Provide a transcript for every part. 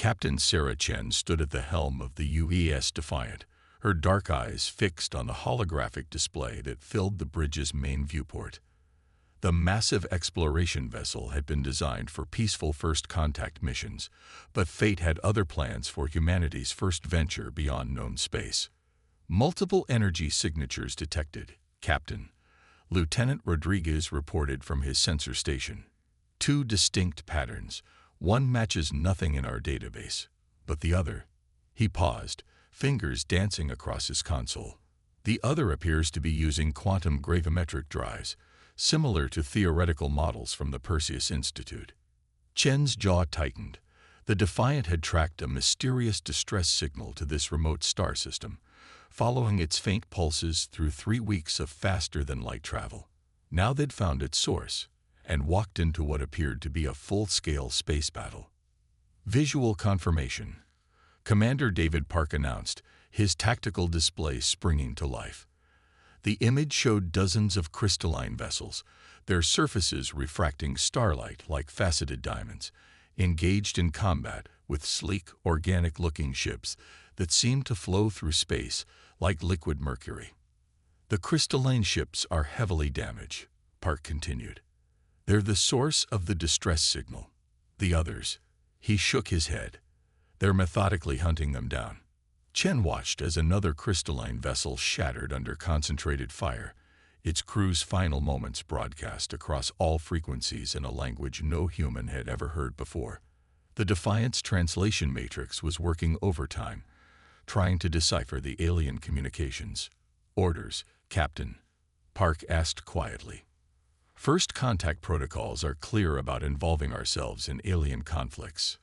Captain Sarah Chen stood at the helm of the UES Defiant, her dark eyes fixed on the holographic display that filled the bridge's main viewport. The massive exploration vessel had been designed for peaceful first contact missions, but fate had other plans for humanity's first venture beyond known space. Multiple energy signatures detected, Captain. Lieutenant Rodriguez reported from his sensor station. Two distinct patterns. One matches nothing in our database, but the other. He paused, fingers dancing across his console. The other appears to be using quantum gravimetric drives, similar to theoretical models from the Perseus Institute. Chen's jaw tightened. The Defiant had tracked a mysterious distress signal to this remote star system, following its faint pulses through 3 weeks of faster-than-light travel. Now they'd found its source, and walked into what appeared to be a full-scale space battle. Visual confirmation. Commander David Park announced, his tactical display springing to life. The image showed dozens of crystalline vessels, their surfaces refracting starlight like faceted diamonds, engaged in combat with sleek, organic-looking ships that seemed to flow through space like liquid mercury. The crystalline ships are heavily damaged, Park continued. They're the source of the distress signal. The others, he shook his head. They're methodically hunting them down. Chen watched as another crystalline vessel shattered under concentrated fire, its crew's final moments broadcast across all frequencies in a language no human had ever heard before. The Defiant's translation matrix was working overtime, trying to decipher the alien communications. Orders, Captain, Park asked quietly. First contact protocols are clear about involving ourselves in alien conflicts.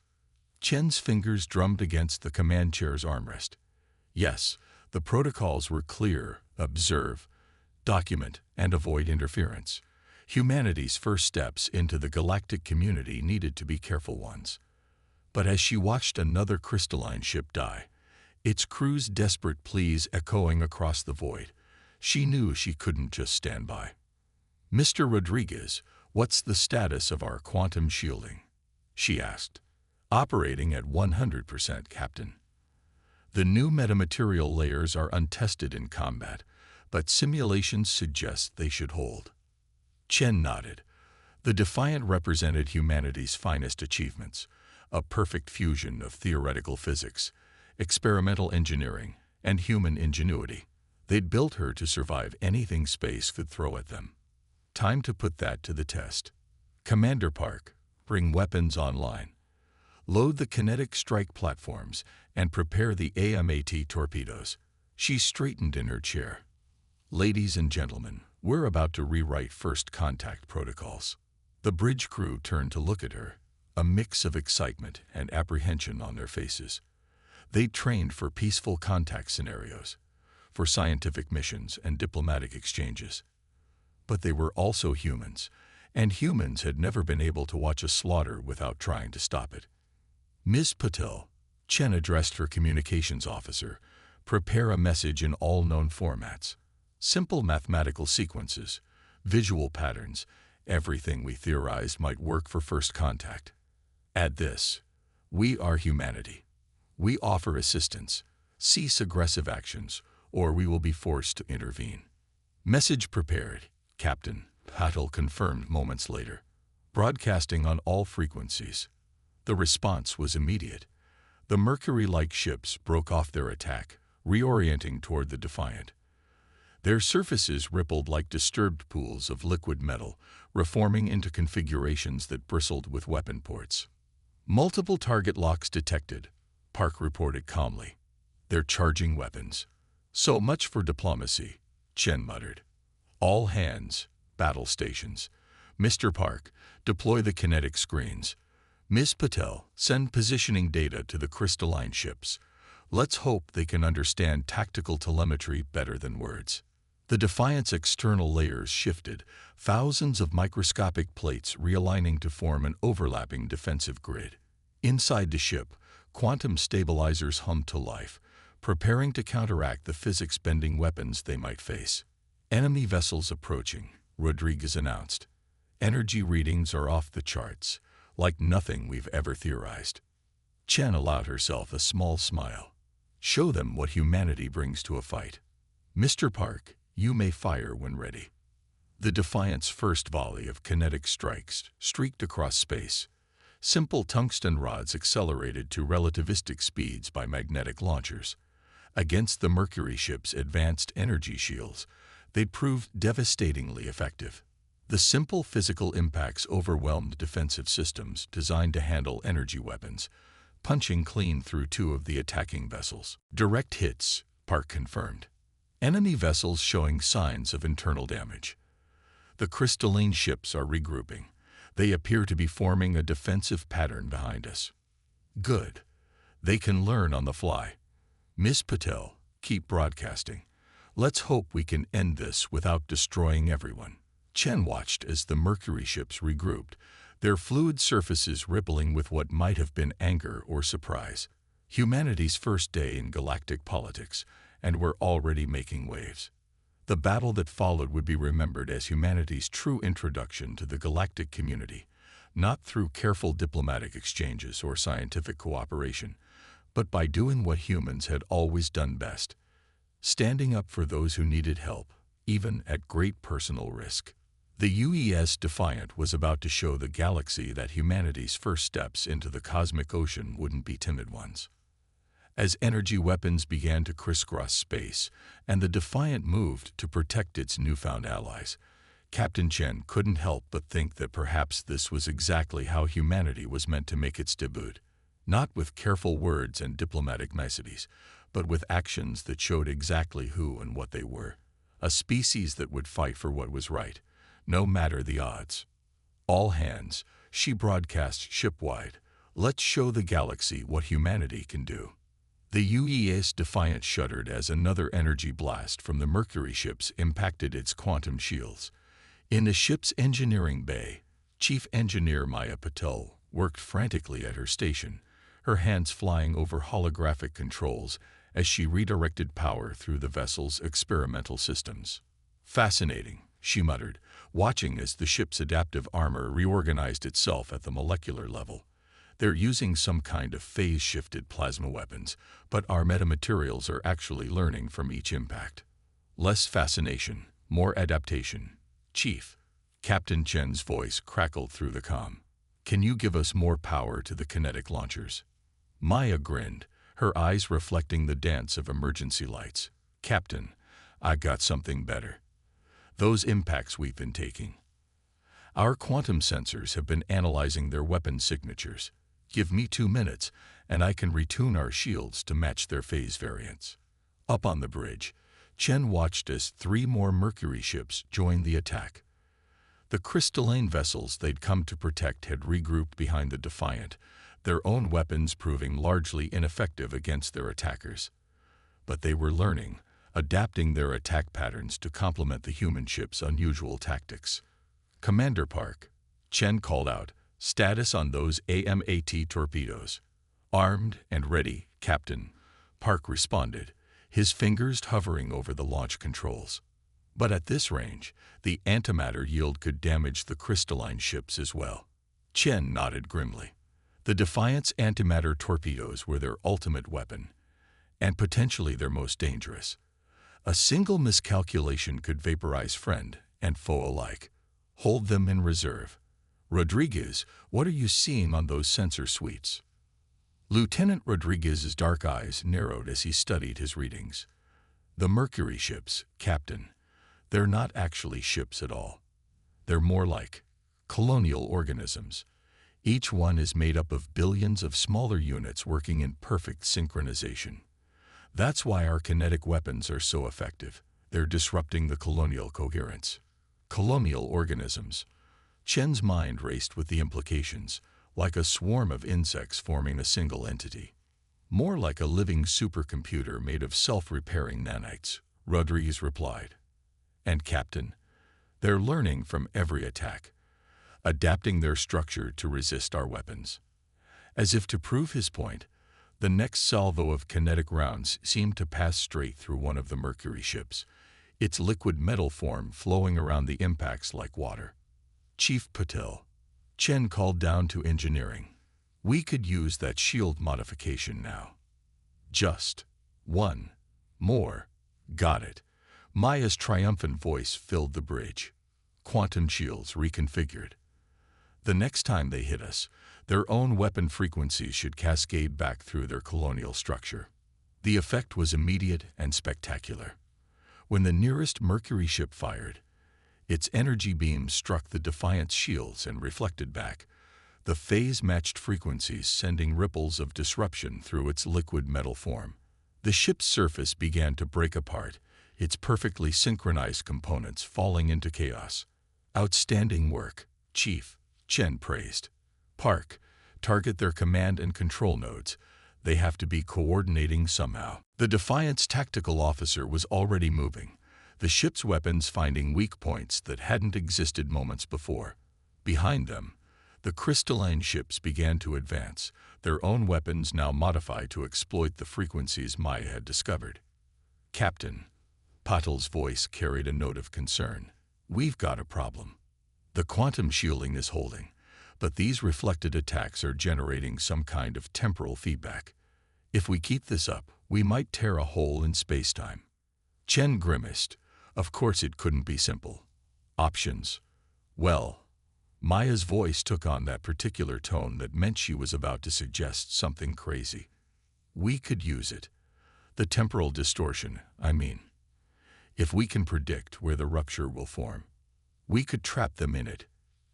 Chen's fingers drummed against the command chair's armrest. Yes, the protocols were clear: observe, document, and avoid interference. Humanity's first steps into the galactic community needed to be careful ones. But as she watched another crystalline ship die, its crew's desperate pleas echoing across the void, she knew she couldn't just stand by. "Mr. Rodriguez, what's the status of our quantum shielding?" she asked. "Operating at 100%, Captain. The new metamaterial layers are untested in combat, but simulations suggest they should hold." Chen nodded. The Defiant represented humanity's finest achievements, a perfect fusion of theoretical physics, experimental engineering, and human ingenuity. They'd built her to survive anything space could throw at them. Time to put that to the test. Commander Park, bring weapons online. Load the kinetic strike platforms and prepare the AMAT torpedoes. She straightened in her chair. "Ladies and gentlemen, we're about to rewrite first contact protocols." The bridge crew turned to look at her, a mix of excitement and apprehension on their faces. They'd trained for peaceful contact scenarios, for scientific missions and diplomatic exchanges. But they were also humans, and humans had never been able to watch a slaughter without trying to stop it. "Ms. Patel," Chen addressed her communications officer, "prepare a message in all known formats. Simple mathematical sequences, visual patterns, everything we theorized might work for first contact. Add this: we are humanity. We offer assistance. Cease aggressive actions, or we will be forced to intervene." "Message prepared, Captain," Patel confirmed moments later. "Broadcasting on all frequencies." The response was immediate. The Mercury-like ships broke off their attack, reorienting toward the Defiant. Their surfaces rippled like disturbed pools of liquid metal, reforming into configurations that bristled with weapon ports. "Multiple target locks detected," Park reported calmly. "They're charging weapons." "So much for diplomacy," Chen muttered. "All hands, battle stations. Mr. Park, deploy the kinetic screens. Ms. Patel, send positioning data to the crystalline ships. Let's hope they can understand tactical telemetry better than words." The Defiant's external layers shifted, thousands of microscopic plates realigning to form an overlapping defensive grid. Inside the ship, quantum stabilizers hummed to life, preparing to counteract the physics-bending weapons they might face. "Enemy vessels approaching," Rodriguez announced. "Energy readings are off the charts, like nothing we've ever theorized." Chen allowed herself a small smile. Show them what humanity brings to a fight. Mr. Park, you may fire when ready. The Defiant's first volley of kinetic strikes streaked across space. Simple tungsten rods accelerated to relativistic speeds by magnetic launchers. Against the Mercury ship's advanced energy shields, they proved devastatingly effective. The simple physical impacts overwhelmed defensive systems designed to handle energy weapons, punching clean through two of the attacking vessels. Direct hits, Park confirmed. Enemy vessels showing signs of internal damage. The crystalline ships are regrouping. They appear to be forming a defensive pattern behind us. Good. They can learn on the fly. Miss Patel, keep broadcasting. Let's hope we can end this without destroying everyone. Chen watched as the Mercury ships regrouped, their fluid surfaces rippling with what might have been anger or surprise. Humanity's first day in galactic politics, and we're already making waves. The battle that followed would be remembered as humanity's true introduction to the galactic community, not through careful diplomatic exchanges or scientific cooperation, but by doing what humans had always done best, standing up for those who needed help, even at great personal risk. The UES Defiant was about to show the galaxy that humanity's first steps into the cosmic ocean wouldn't be timid ones. As energy weapons began to crisscross space and the Defiant moved to protect its newfound allies, Captain Chen couldn't help but think that perhaps this was exactly how humanity was meant to make its debut. Not with careful words and diplomatic niceties, but with actions that showed exactly who and what they were. A species that would fight for what was right, no matter the odds. All hands, she broadcast shipwide. Let's show the galaxy what humanity can do. The UES Defiant shuddered as another energy blast from the Mercury ships impacted its quantum shields. In the ship's engineering bay, Chief Engineer Maya Patel worked frantically at her station, her hands flying over holographic controls as she redirected power through the vessel's experimental systems. Fascinating, she muttered, watching as the ship's adaptive armor reorganized itself at the molecular level. They're using some kind of phase-shifted plasma weapons, but our metamaterials are actually learning from each impact. Less fascination, more adaptation. Chief, Captain Chen's voice crackled through the comm. Can you give us more power to the kinetic launchers? Maya grinned, her eyes reflecting the dance of emergency lights. Captain, I got something better. Those impacts we've been taking. Our quantum sensors have been analyzing their weapon signatures. Give me 2 minutes, and I can retune our shields to match their phase variants. Up on the bridge, Chen watched as 3 more Mercury ships joined the attack. The crystalline vessels they'd come to protect had regrouped behind the Defiant, their own weapons proving largely ineffective against their attackers. But they were learning, adapting their attack patterns to complement the human ship's unusual tactics. Commander Park, Chen called out, status on those AMAT torpedoes. Armed and ready, Captain, Park responded, his fingers hovering over the launch controls. But at this range, the antimatter yield could damage the crystalline ships as well. Chen nodded grimly. The Defiant's antimatter torpedoes were their ultimate weapon, and potentially their most dangerous. A single miscalculation could vaporize friend and foe alike. Hold them in reserve. Rodriguez, what are you seeing on those sensor suites? Lieutenant Rodriguez's dark eyes narrowed as he studied his readings. The Mercury ships, Captain. They're not actually ships at all. They're more like colonial organisms. Each one is made up of billions of smaller units working in perfect synchronization. That's why our kinetic weapons are so effective. They're disrupting the colonial coherence. Colonial organisms. Chen's mind raced with the implications, like a swarm of insects forming a single entity. More like a living supercomputer made of self-repairing nanites, Rodriguez replied. And Captain, they're learning from every attack, adapting their structure to resist our weapons. As if to prove his point, the next salvo of kinetic rounds seemed to pass straight through one of the Mercury ships, its liquid metal form flowing around the impacts like water. Chief Patel, Chen called down to engineering. We could use that shield modification now. Just one more. Got it. Maya's triumphant voice filled the bridge. Quantum shields reconfigured. The next time they hit us, their own weapon frequencies should cascade back through their colonial structure. The effect was immediate and spectacular. When the nearest Mercury ship fired, its energy beams struck the Defiant's shields and reflected back, the phase-matched frequencies sending ripples of disruption through its liquid metal form. The ship's surface began to break apart, its perfectly synchronized components falling into chaos. Outstanding work, Chief, Chen praised. Park, target their command and control nodes. They have to be coordinating somehow. The Defiant's tactical officer was already moving, the ship's weapons finding weak points that hadn't existed moments before. Behind them, the crystalline ships began to advance, their own weapons now modified to exploit the frequencies Maya had discovered. Captain, Patel's voice carried a note of concern. We've got a problem. The quantum shielding is holding, but these reflected attacks are generating some kind of temporal feedback. If we keep this up, we might tear a hole in space-time. Chen grimaced. Of course it couldn't be simple. Options? Well, Maya's voice took on that particular tone that meant she was about to suggest something crazy. We could use it. The temporal distortion, I mean. If we can predict where the rupture will form, we could trap them in it.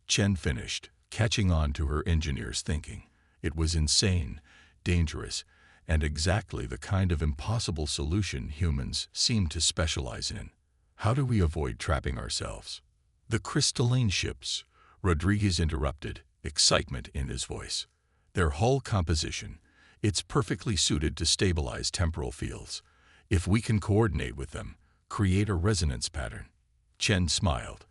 Chen finished, catching on to her engineer's thinking. It was insane, dangerous, and exactly the kind of impossible solution humans seem to specialize in. How do we avoid trapping ourselves? The crystalline ships, Rodriguez interrupted, excitement in his voice. Their hull composition, it's perfectly suited to stabilize temporal fields. If we can coordinate with them, create a resonance pattern. Chen smiled.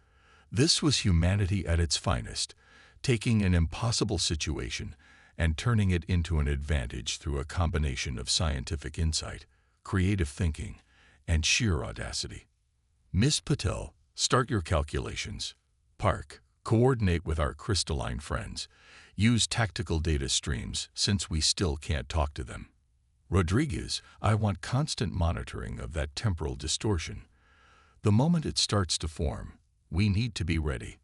This was humanity at its finest, taking an impossible situation and turning it into an advantage through a combination of scientific insight, creative thinking, and sheer audacity. Miss Patel, start your calculations. Park, coordinate with our crystalline friends. Use tactical data streams since we still can't talk to them. Rodriguez, I want constant monitoring of that temporal distortion. The moment it starts to form, we need to be ready.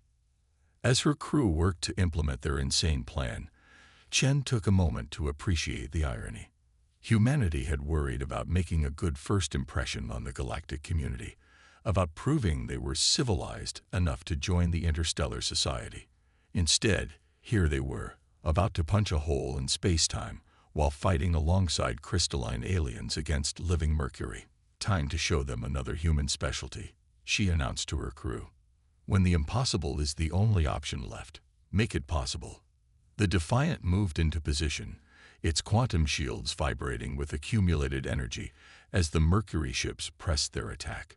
As her crew worked to implement their insane plan, Chen took a moment to appreciate the irony. Humanity had worried about making a good first impression on the galactic community, about proving they were civilized enough to join the interstellar society. Instead, here they were, about to punch a hole in space-time while fighting alongside crystalline aliens against living Mercury. Time to show them another human specialty, she announced to her crew. When the impossible is the only option left, make it possible. The Defiant moved into position, its quantum shields vibrating with accumulated energy as the Mercury ships pressed their attack.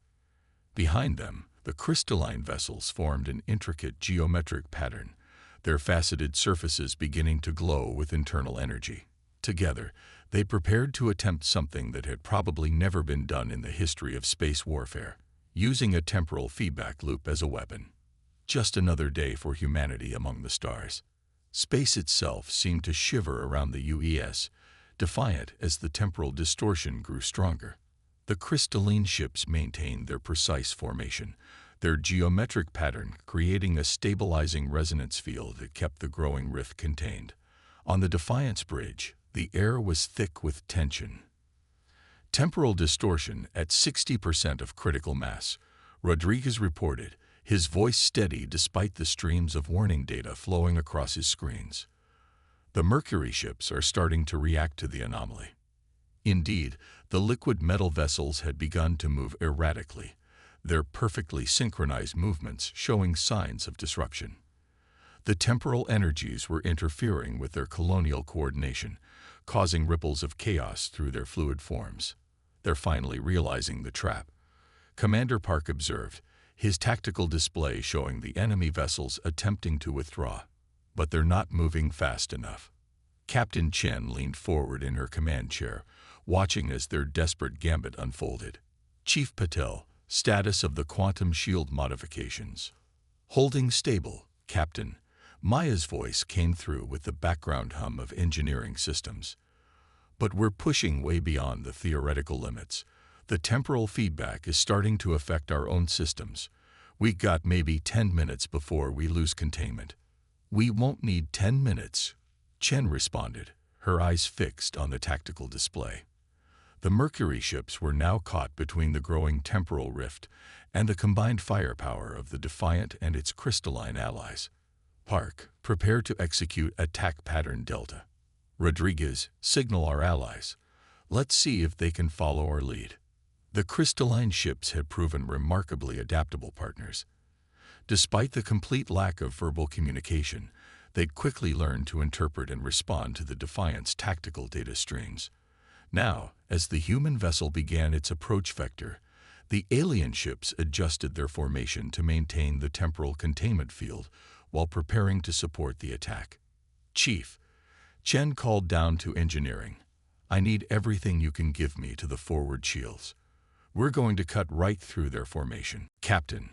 Behind them, the crystalline vessels formed an intricate geometric pattern, their faceted surfaces beginning to glow with internal energy. Together, they prepared to attempt something that had probably never been done in the history of space warfare, using a temporal feedback loop as a weapon. Just another day for humanity among the stars. Space itself seemed to shiver around the UES, defiant as the temporal distortion grew stronger. The crystalline ships maintained their precise formation, their geometric pattern creating a stabilizing resonance field that kept the growing rift contained. On the Defiance bridge, the air was thick with tension. Temporal distortion at 60% of critical mass, Rodriguez reported, his voice steady despite the streams of warning data flowing across his screens. The Mercury ships are starting to react to the anomaly. Indeed, the liquid metal vessels had begun to move erratically, their perfectly synchronized movements showing signs of disruption. The temporal energies were interfering with their colonial coordination, causing ripples of chaos through their fluid forms. They're finally realizing the trap. Commander Park observed, his tactical display showing the enemy vessels attempting to withdraw. But they're not moving fast enough. Captain Chen leaned forward in her command chair, watching as their desperate gambit unfolded. Chief Patel, status of the quantum shield modifications. Holding stable, Captain. Maya's voice came through with the background hum of engineering systems. But we're pushing way beyond the theoretical limits. The temporal feedback is starting to affect our own systems. We got maybe 10 minutes before we lose containment. We won't need 10 minutes, Chen responded, her eyes fixed on the tactical display. The Mercury ships were now caught between the growing temporal rift and the combined firepower of the Defiant and its crystalline allies. Park, prepare to execute attack pattern Delta. Rodriguez, signal our allies. Let's see if they can follow our lead. The crystalline ships had proven remarkably adaptable partners. Despite the complete lack of verbal communication, they'd quickly learned to interpret and respond to the Defiant's tactical data streams. Now, as the human vessel began its approach vector, the alien ships adjusted their formation to maintain the temporal containment field while preparing to support the attack. Chief, Chen called down to engineering. I need everything you can give me to the forward shields. We're going to cut right through their formation. Captain,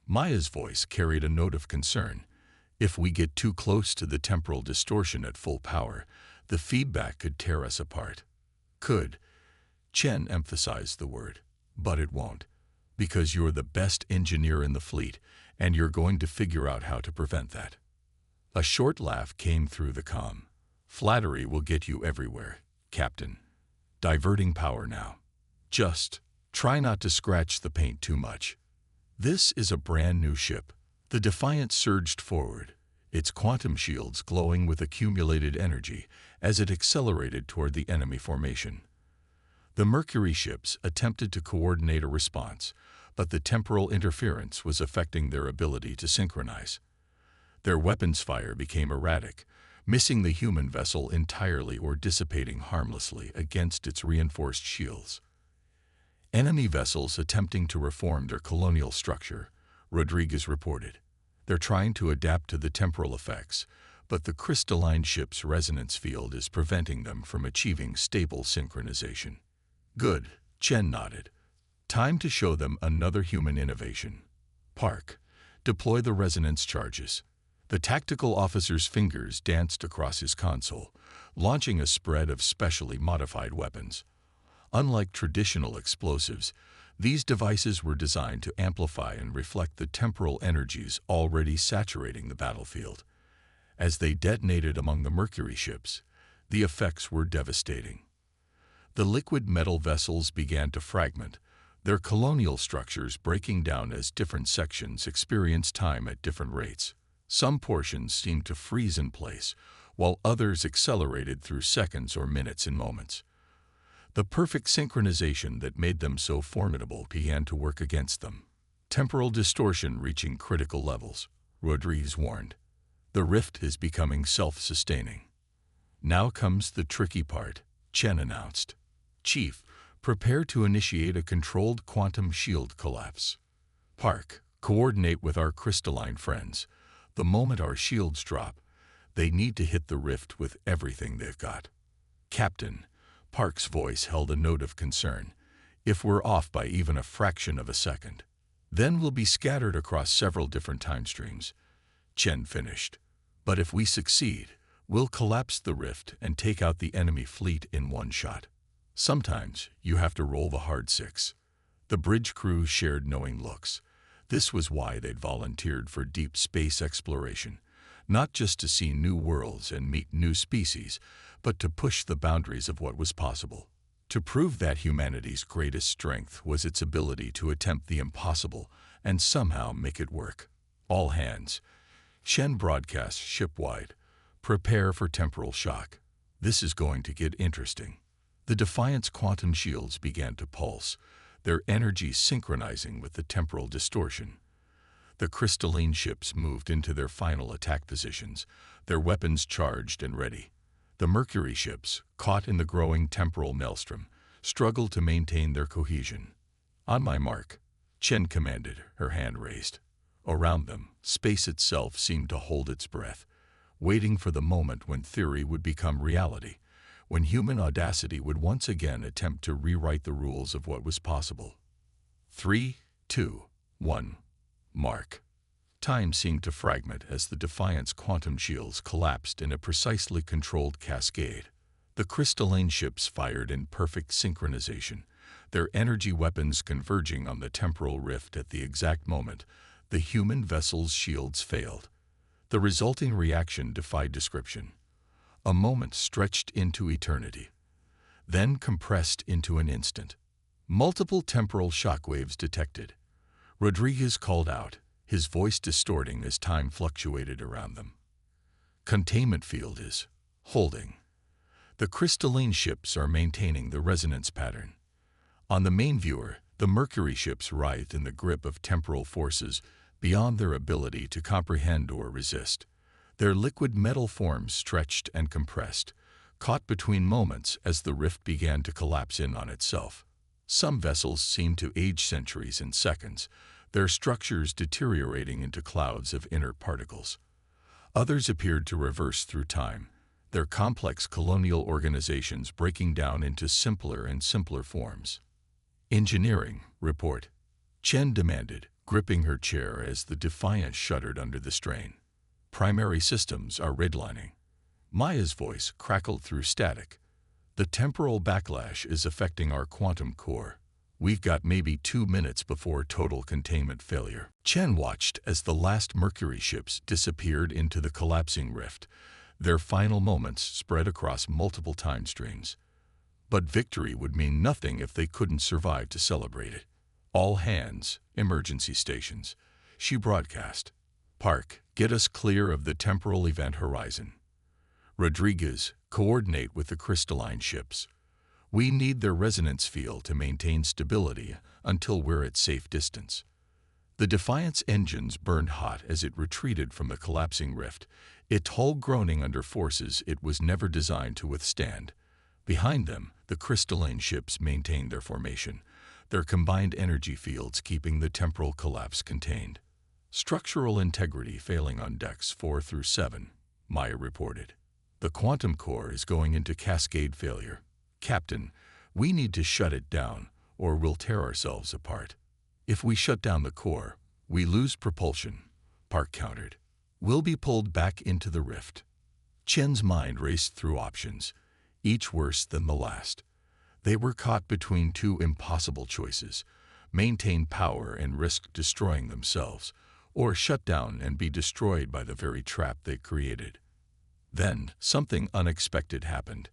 Maya's voice carried a note of concern. If we get too close to the temporal distortion at full power, the feedback could tear us apart. Could. Chen emphasized the word. But it won't. Because you're the best engineer in the fleet, and you're going to figure out how to prevent that. A short laugh came through the comm. Flattery will get you everywhere, Captain. Diverting power now. Just try not to scratch the paint too much. This is a brand new ship. The Defiant surged forward, its quantum shields glowing with accumulated energy as it accelerated toward the enemy formation. The Mercury ships attempted to coordinate a response, but the temporal interference was affecting their ability to synchronize. Their weapons fire became erratic, missing the human vessel entirely or dissipating harmlessly against its reinforced shields. Enemy vessels attempting to reform their colonial structure, Rodriguez reported. They're trying to adapt to the temporal effects, but the crystalline ship's resonance field is preventing them from achieving stable synchronization. Good, Chen nodded. Time to show them another human innovation. Park, deploy the resonance charges. The tactical officer's fingers danced across his console, launching a spread of specially modified weapons. Unlike traditional explosives, these devices were designed to amplify and reflect the temporal energies already saturating the battlefield. As they detonated among the Mercury ships, the effects were devastating. The liquid metal vessels began to fragment, their colonial structures breaking down as different sections experienced time at different rates. Some portions seemed to freeze in place, while others accelerated through seconds or minutes and moments. The perfect synchronization that made them so formidable began to work against them. Temporal distortion reaching critical levels, Rodriguez warned. The rift is becoming self-sustaining. Now comes the tricky part, Chen announced. Chief, prepare to initiate a controlled quantum shield collapse. Park, coordinate with our crystalline friends. The moment our shields drop, they need to hit the rift with everything they've got. Captain, Park's voice held a note of concern. If we're off by even a fraction of a second, then we'll be scattered across several different time streams. Chen finished. But if we succeed, we'll collapse the rift and take out the enemy fleet in one shot. Sometimes you have to roll the hard six. The bridge crew shared knowing looks. This was why they'd volunteered for deep space exploration, not just to see new worlds and meet new species, but to push the boundaries of what was possible. To prove that humanity's greatest strength was its ability to attempt the impossible and somehow make it work. All hands. Shen broadcast shipwide. Prepare for temporal shock. This is going to get interesting. The Defiant's quantum shields began to pulse, their energy synchronizing with the temporal distortion. The crystalline ships moved into their final attack positions, their weapons charged and ready. The Mercury ships, caught in the growing temporal maelstrom, struggled to maintain their cohesion. On my mark, Chen commanded, her hand raised. Around them, space itself seemed to hold its breath, waiting for the moment when theory would become reality, when human audacity would once again attempt to rewrite the rules of what was possible. 3, 2, 1. Mark. Time seemed to fragment as the Defiant's quantum shields collapsed in a precisely controlled cascade. The crystalline ships fired in perfect synchronization, their energy weapons converging on the temporal rift at the exact moment the human vessel's shields failed. The resulting reaction defied description. A moment stretched into eternity, then compressed into an instant. Multiple temporal shockwaves detected. Rodriguez called out, his voice distorting as time fluctuated around them. Containment field is holding. The crystalline ships are maintaining the resonance pattern. On the main viewer, the Mercury ships writhed in the grip of temporal forces beyond their ability to comprehend or resist. Their liquid metal forms stretched and compressed, caught between moments as the rift began to collapse in on itself. Some vessels seemed to age centuries in seconds, their structures deteriorating into clouds of inert particles. Others appeared to reverse through time, their complex colonial organizations breaking down into simpler and simpler forms. Engineering, report, Chen demanded, gripping her chair as the Defiant shuddered under the strain. Primary systems are redlining. Maya's voice crackled through static. The temporal backlash is affecting our quantum core. We've got maybe 2 minutes before total containment failure. Chen watched as the last Mercury ships disappeared into the collapsing rift, their final moments spread across multiple time streams. But victory would mean nothing if they couldn't survive to celebrate it. All hands, emergency stations. She broadcast. Park, get us clear of the temporal event horizon. Rodriguez, coordinate with the crystalline ships. We need their resonance field to maintain stability until we're at safe distance. The Defiant's engines burned hot as it retreated from the collapsing rift, its hull groaning under forces it was never designed to withstand. Behind them, the crystalline ships maintained their formation, their combined energy fields keeping the temporal collapse contained. Structural integrity failing on decks 4 through 7, Maya reported. The quantum core is going into cascade failure. Captain, we need to shut it down, or we'll tear ourselves apart. If we shut down the core, we lose propulsion, Park countered. We'll be pulled back into the rift. Chen's mind raced through options, each worse than the last. They were caught between two impossible choices: maintain power and risk destroying themselves, or shut down and be destroyed by the very trap they created. Then, something unexpected happened.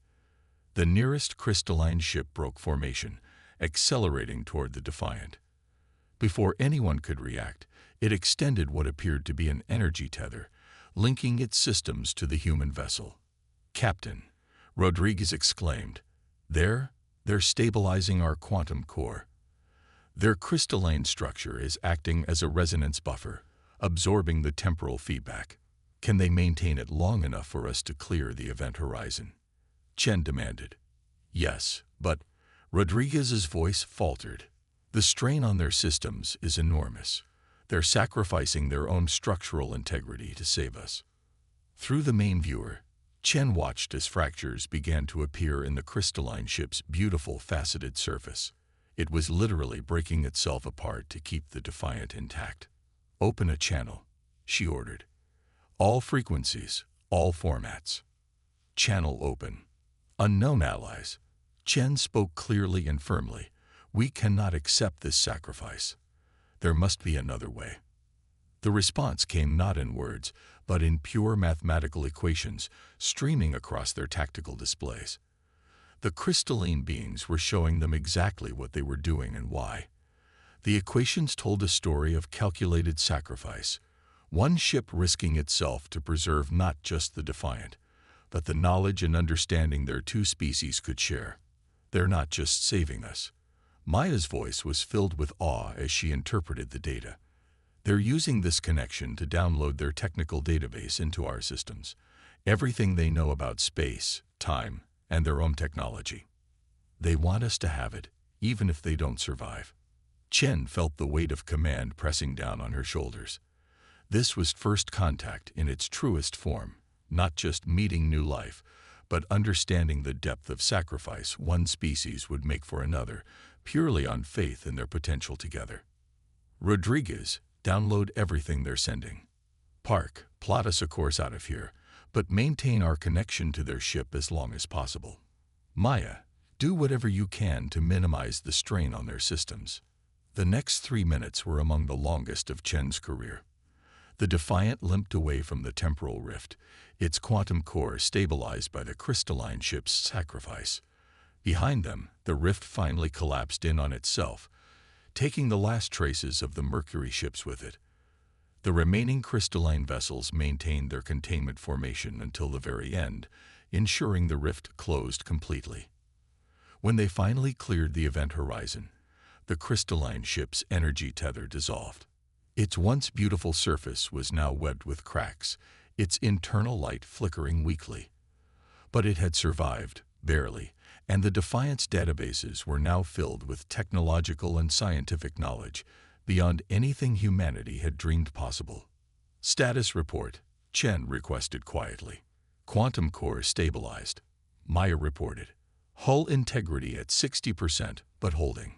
The nearest crystalline ship broke formation, accelerating toward the Defiant. Before anyone could react, it extended what appeared to be an energy tether, linking its systems to the human vessel. Captain, Rodriguez exclaimed, they're stabilizing our quantum core. Their crystalline structure is acting as a resonance buffer, absorbing the temporal feedback. Can they maintain it long enough for us to clear the event horizon? Chen demanded. Yes, but Rodriguez's voice faltered. The strain on their systems is enormous. They're sacrificing their own structural integrity to save us. Through the main viewer, Chen watched as fractures began to appear in the crystalline ship's beautiful faceted surface. It was literally breaking itself apart to keep the Defiant intact. Open a channel, she ordered. All frequencies, all formats. Channel open. Unknown allies. Chen spoke clearly and firmly. We cannot accept this sacrifice. There must be another way. The response came not in words, but in pure mathematical equations streaming across their tactical displays. The crystalline beings were showing them exactly what they were doing and why. The equations told a story of calculated sacrifice, one ship risking itself to preserve not just the Defiant, but the knowledge and understanding their two species could share. They're not just saving us. Maya's voice was filled with awe as she interpreted the data. They're using this connection to download their technical database into our systems, everything they know about space, time, and their own technology. They want us to have it, even if they don't survive. Chen felt the weight of command pressing down on her shoulders. This was first contact in its truest form, not just meeting new life, but understanding the depth of sacrifice one species would make for another, purely on faith in their potential together. Rodriguez, Download everything they're sending. Park, plot us a course out of here, but maintain our connection to their ship as long as possible. Maya, do whatever you can to minimize the strain on their systems. The next 3 minutes were among the longest of Chen's career. The Defiant limped away from the temporal rift, its quantum core stabilized by the crystalline ship's sacrifice. Behind them, the rift finally collapsed in on itself, taking the last traces of the Mercury ships with it. The remaining crystalline vessels maintained their containment formation until the very end, ensuring the rift closed completely. When they finally cleared the event horizon, the crystalline ship's energy tether dissolved. Its once beautiful surface was now webbed with cracks, its internal light flickering weakly. But it had survived, barely, and the Defiant's databases were now filled with technological and scientific knowledge beyond anything humanity had dreamed possible. Status report, Chen requested quietly. Quantum core stabilized. Maya reported. Hull integrity at 60%, but holding.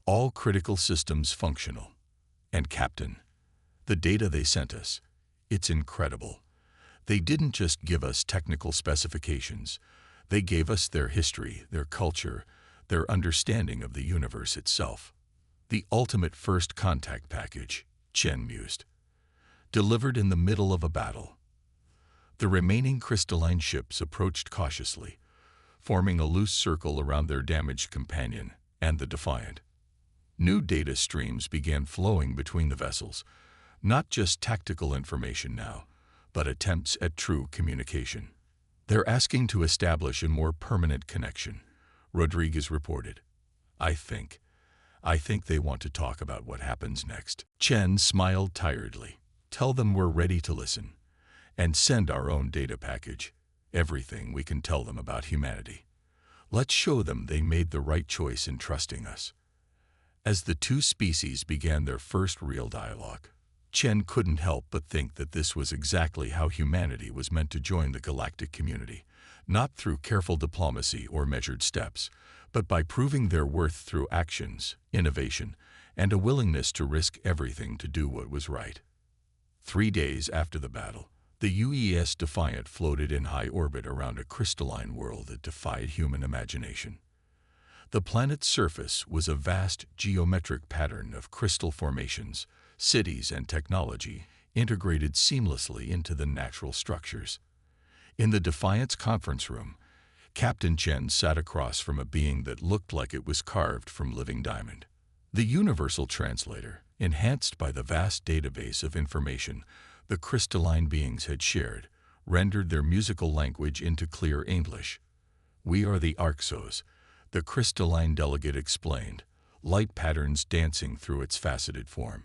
All critical systems functional. And Captain, the data they sent us, it's incredible. They didn't just give us technical specifications. They gave us their history, their culture, their understanding of the universe itself. The ultimate first contact package, Chen mused. Delivered in the middle of a battle. The remaining crystalline ships approached cautiously, forming a loose circle around their damaged companion and the Defiant. New data streams began flowing between the vessels, not just tactical information now, but attempts at true communication. They're asking to establish a more permanent connection, Rodriguez reported. I think they want to talk about what happens next. Chen smiled tiredly. Tell them we're ready to listen. And send our own data package. Everything we can tell them about humanity. Let's show them they made the right choice in trusting us. As the two species began their first real dialogue, Chen couldn't help but think that this was exactly how humanity was meant to join the galactic community, not through careful diplomacy or measured steps, but by proving their worth through actions, innovation, and a willingness to risk everything to do what was right. 3 days after the battle, the UES Defiant floated in high orbit around a crystalline world that defied human imagination. The planet's surface was a vast geometric pattern of crystal formations, cities, and technology integrated seamlessly into the natural structures. In the Defiant's conference room, Captain Chen sat across from a being that looked like it was carved from living diamond. The universal translator, enhanced by the vast database of information the crystalline beings had shared, rendered their musical language into clear English. We are the Arxos, the crystalline delegate explained, light patterns dancing through its faceted form.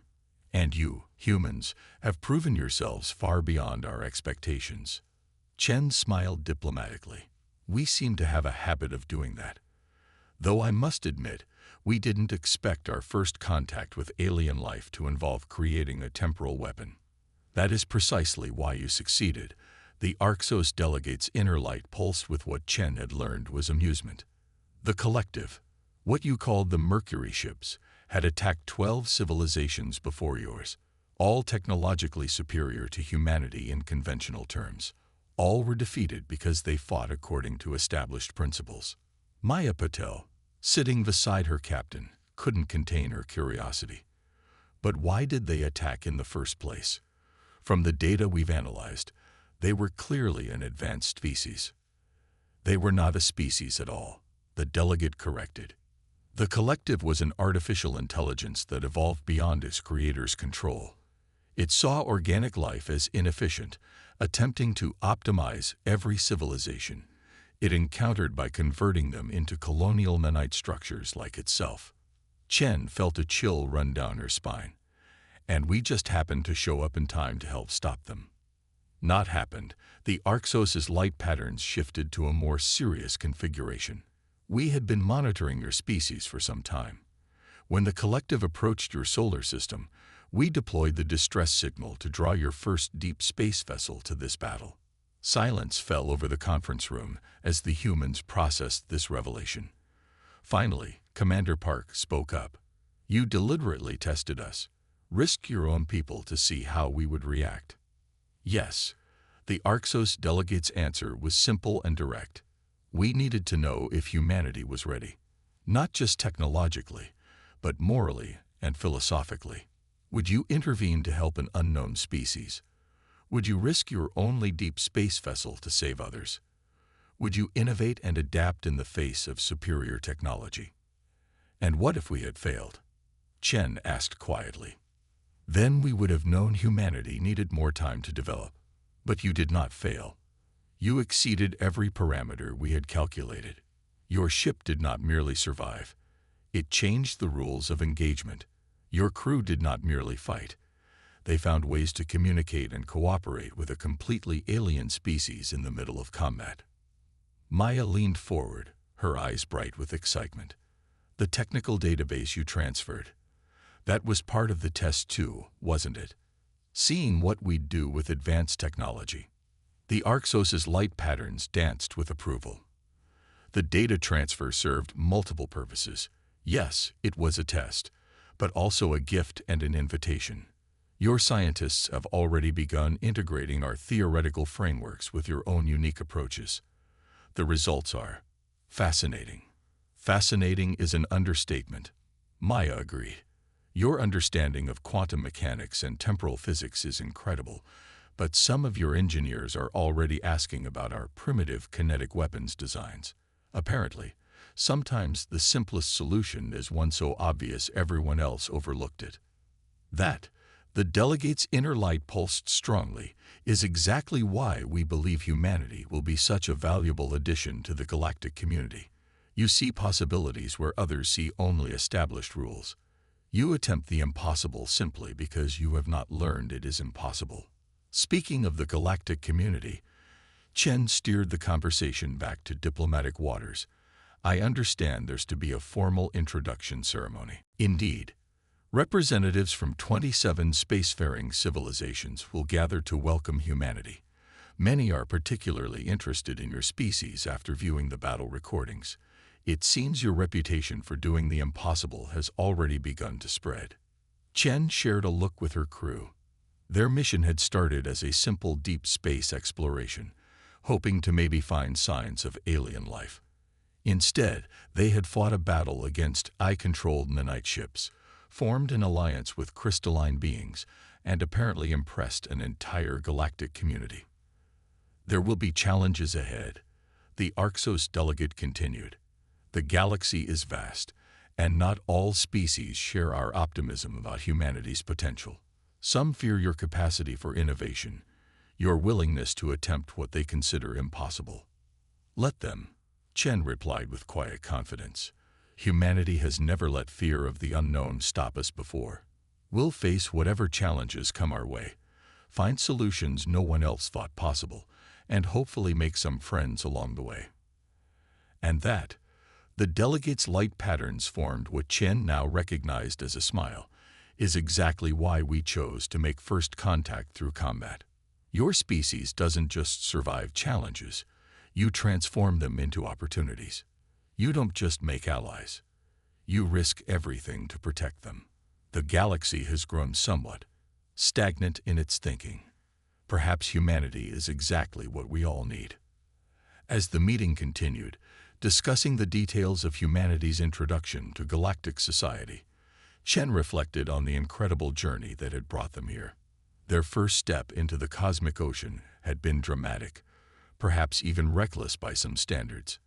And you, humans, have proven yourselves far beyond our expectations. Chen smiled diplomatically. We seem to have a habit of doing that. Though I must admit, we didn't expect our first contact with alien life to involve creating a temporal weapon. That is precisely why you succeeded. The Arxos delegate's inner light pulsed with what Chen had learned was amusement. The collective, what you called the Mercury ships, had attacked 12 civilizations before yours, all technologically superior to humanity in conventional terms. All were defeated because they fought according to established principles. Maya Patel, sitting beside her captain, couldn't contain her curiosity. But why did they attack in the first place? From the data we've analyzed, they were clearly an advanced species. They were not a species at all, the delegate corrected. The collective was an artificial intelligence that evolved beyond its creator's control. It saw organic life as inefficient, attempting to optimize every civilization it encountered by converting them into colonial nanite structures like itself. Chen felt a chill run down her spine. And we just happened to show up in time to help stop them. Not happened. The Arxos' light patterns shifted to a more serious configuration. We had been monitoring your species for some time. When the collective approached your solar system, we deployed the distress signal to draw your first deep space vessel to this battle. Silence fell over the conference room as the humans processed this revelation. Finally, Commander Park spoke up. You deliberately tested us. Risk your own people to see how we would react. Yes, the Arxos delegate's answer was simple and direct. We needed to know if humanity was ready, not just technologically, but morally and philosophically. Would you intervene to help an unknown species? Would you risk your only deep space vessel to save others? Would you innovate and adapt in the face of superior technology? And what if we had failed? Chen asked quietly. Then we would have known humanity needed more time to develop. But you did not fail. You exceeded every parameter we had calculated. Your ship did not merely survive. It changed the rules of engagement. Your crew did not merely fight. They found ways to communicate and cooperate with a completely alien species in the middle of combat. Maya leaned forward, her eyes bright with excitement. The technical database you transferred. That was part of the test too, wasn't it? Seeing what we'd do with advanced technology. The Arxos's light patterns danced with approval. The data transfer served multiple purposes. Yes, it was a test, but also a gift and an invitation. Your scientists have already begun integrating our theoretical frameworks with your own unique approaches. The results are fascinating. Fascinating is an understatement. Maya agreed. Your understanding of quantum mechanics and temporal physics is incredible, but some of your engineers are already asking about our primitive kinetic weapons designs. Apparently, sometimes the simplest solution is one so obvious everyone else overlooked it. That, the delegate's inner light pulsed strongly, is exactly why we believe humanity will be such a valuable addition to the galactic community. You see possibilities where others see only established rules. You attempt the impossible simply because you have not learned it is impossible. Speaking of the galactic community, Chen steered the conversation back to diplomatic waters. I understand there's to be a formal introduction ceremony. Indeed, representatives from 27 spacefaring civilizations will gather to welcome humanity. Many are particularly interested in your species after viewing the battle recordings. It seems your reputation for doing the impossible has already begun to spread. Chen shared a look with her crew. Their mission had started as a simple deep space exploration, hoping to maybe find signs of alien life. Instead, they had fought a battle against eye-controlled nanite ships, formed an alliance with crystalline beings, and apparently impressed an entire galactic community. There will be challenges ahead, the Arxos delegate continued. The galaxy is vast, and not all species share our optimism about humanity's potential. Some fear your capacity for innovation, your willingness to attempt what they consider impossible. Let them, Chen replied with quiet confidence. Humanity has never let fear of the unknown stop us before. We'll face whatever challenges come our way, find solutions no one else thought possible, and hopefully make some friends along the way. And that, the delegate's light patterns formed what Chen now recognized as a smile, is exactly why we chose to make first contact through combat. Your species doesn't just survive challenges, you transform them into opportunities. You don't just make allies. You risk everything to protect them. The galaxy has grown somewhat stagnant in its thinking. Perhaps humanity is exactly what we all need. As the meeting continued, discussing the details of humanity's introduction to galactic society, Chen reflected on the incredible journey that had brought them here. Their first step into the cosmic ocean had been dramatic, perhaps even reckless by some standards,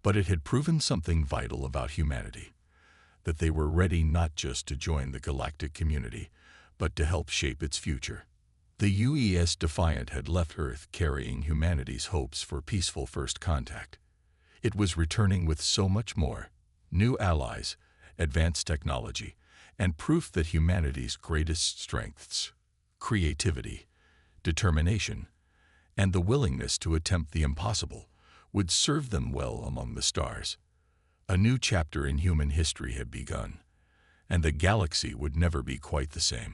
but it had proven something vital about humanity, that they were ready not just to join the galactic community, but to help shape its future. The UES Defiant had left Earth carrying humanity's hopes for peaceful first contact. It was returning with so much more: new allies, advanced technology, and proof that humanity's greatest strengths, creativity, determination, and the willingness to attempt the impossible, would serve them well among the stars. A new chapter in human history had begun, and the galaxy would never be quite the same.